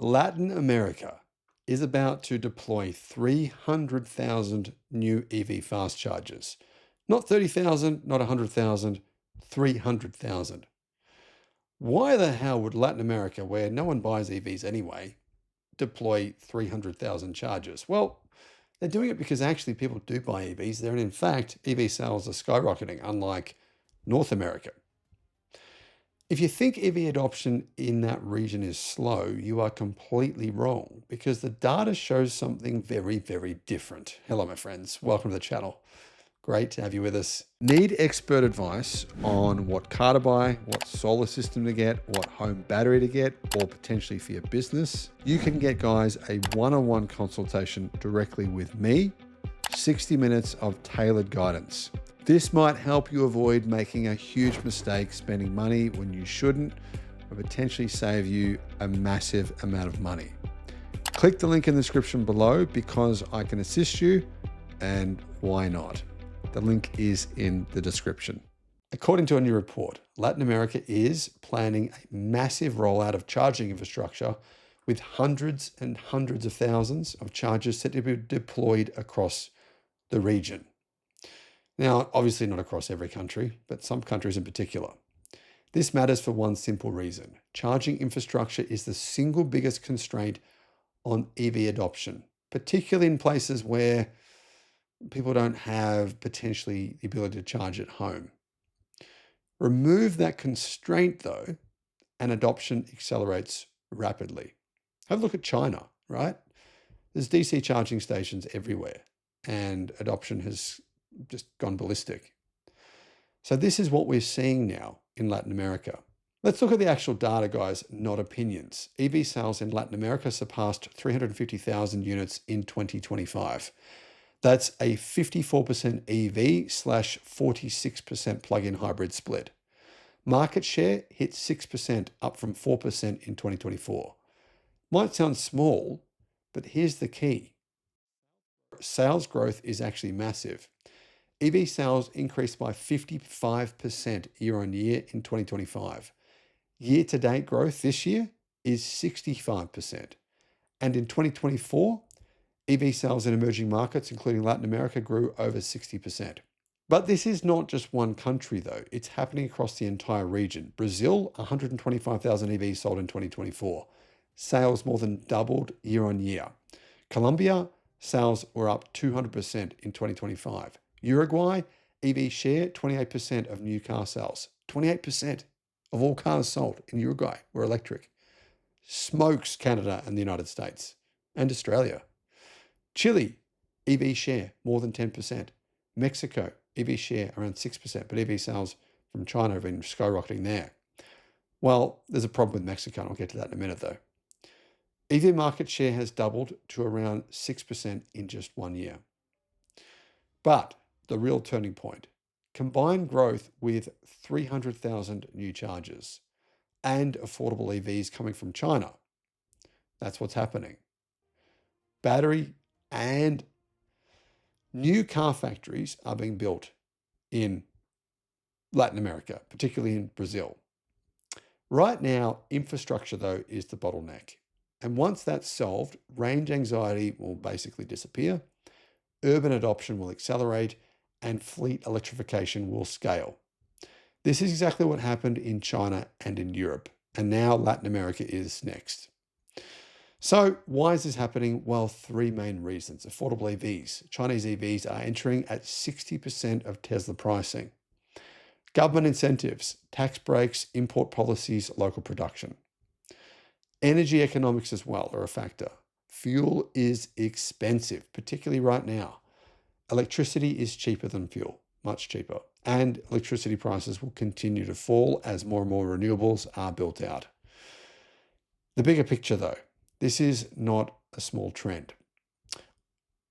Latin America is about to deploy 300,000 new EV fast chargers. Not 30,000, not 100,000, 300,000. Why the hell would Latin America, where no one buys EVs anyway, deploy 300,000 chargers? Well, they're doing it because actually people do buy EVs there. And in fact, EV sales are skyrocketing, unlike North America. If you think EV adoption in that region is slow, you are completely wrong because the data shows something very, very different. Hello, my friends. Welcome to the channel. Great to have you with us. Need expert advice on what car to buy, what solar system to get, what home battery to get, or potentially for your business? You can get, guys, a one-on-one consultation directly with me, 60 minutes of tailored guidance. This might help you avoid making a huge mistake spending money when you shouldn't, or potentially save you a massive amount of money. Click the link in the description below because I can assist you, and why not? The link is in the description. According to a new report, Latin America is planning a massive rollout of charging infrastructure with hundreds and hundreds of thousands of chargers set to be deployed across the region. Now, obviously not across every country, but some countries in particular. This matters for one simple reason. Charging infrastructure is the single biggest constraint on EV adoption, particularly in places where people don't have potentially the ability to charge at home. Remove that constraint though, and adoption accelerates rapidly. Have a look at China, right? There's DC charging stations everywhere and adoption has just gone ballistic. So this is what we're seeing now in Latin America. Let's look at the actual data, guys, not opinions. EV sales in Latin America surpassed 350,000 units in 2025. That's a 54% EV slash 46% plug-in hybrid split. Market share hit 6%, up from 4% in 2024. Might sound small, but here's the key. Sales growth is actually massive. EV sales increased by 55% year on year in 2025. Year-to-date growth this year is 65%. And in 2024, EV sales in emerging markets, including Latin America, grew over 60%. But this is not just one country, though. It's happening across the entire region. Brazil, 125,000 EVs sold in 2024. Sales more than doubled year on year. Colombia, sales were up 200% in 2025. Uruguay, EV share, 28% of new car sales. 28% of all cars sold in Uruguay were electric. Smokes Canada and the United States and Australia. Chile, EV share, more than 10%. Mexico, EV share, around 6%, but EV sales from China have been skyrocketing there. Well, there's a problem with Mexico, and I'll get to that in a minute though. EV market share has doubled to around 6% in just 1 year. But the real turning point, combined growth with 300,000 new chargers and affordable EVs coming from China. That's what's happening. Battery and new car factories are being built in Latin America, particularly in Brazil. Right now, infrastructure, though, is the bottleneck. And once that's solved, range anxiety will basically disappear, urban adoption will accelerate, and fleet electrification will scale. This is exactly what happened in China and in Europe, and now Latin America is next. So why is this happening? Well, three main reasons. Affordable EVs. Chinese EVs are entering at 60% of Tesla pricing. Government incentives, tax breaks, import policies, local production. Energy economics as well are a factor. Fuel is expensive, particularly right now. Electricity is cheaper than fuel, much cheaper. And electricity prices will continue to fall as more and more renewables are built out. The bigger picture though, this is not a small trend.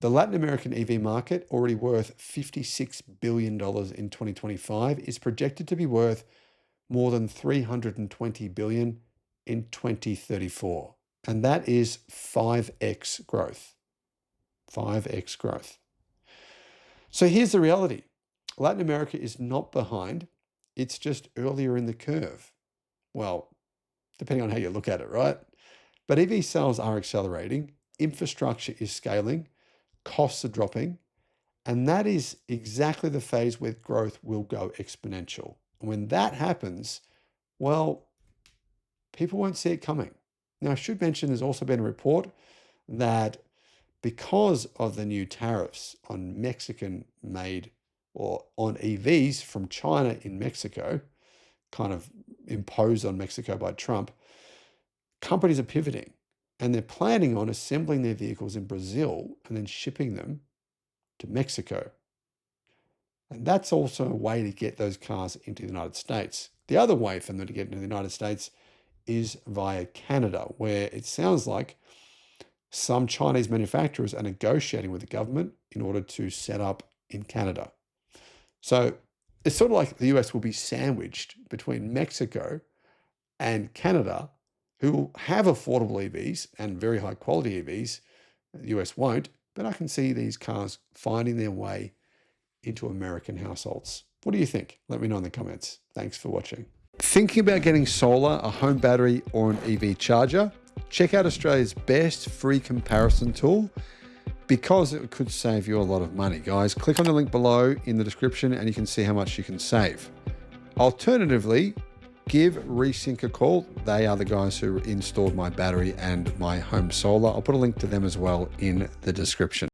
The Latin American EV market, already worth $56 billion in 2025, is projected to be worth more than $320 billion in 2034. And that is 5x growth. 5x growth. So here's the reality. Latin America is not behind. It's just earlier in the curve. Well, depending on how you look at it, right? But EV sales are accelerating, infrastructure is scaling, costs are dropping, and that is exactly the phase where growth will go exponential. And when that happens, well, people won't see it coming. Now, I should mention there's also been a report that because of the new tariffs on Mexican made or on EVs from China in Mexico, kind of imposed on Mexico by Trump, companies are pivoting and they're planning on assembling their vehicles in Brazil and then shipping them to Mexico. And that's also a way to get those cars into the United States. The other way for them to get into the United States is via Canada, where it sounds like some Chinese manufacturers are negotiating with the government in order to set up in Canada. So it's sort of like the US will be sandwiched between Mexico and Canada, who will have affordable EVs and very high quality EVs. The US won't, but I can see these cars finding their way into American households. What do you think? Let me know in the comments. Thanks for watching. Thinking about getting solar, a home battery, or an EV charger? Check out Australia's best free comparison tool because it could save you a lot of money. Guys, click on the link below in the description and you can see how much you can save. Alternatively, give Resync a call. They are the guys who installed my battery and my home solar. I'll put a link to them as well in the description.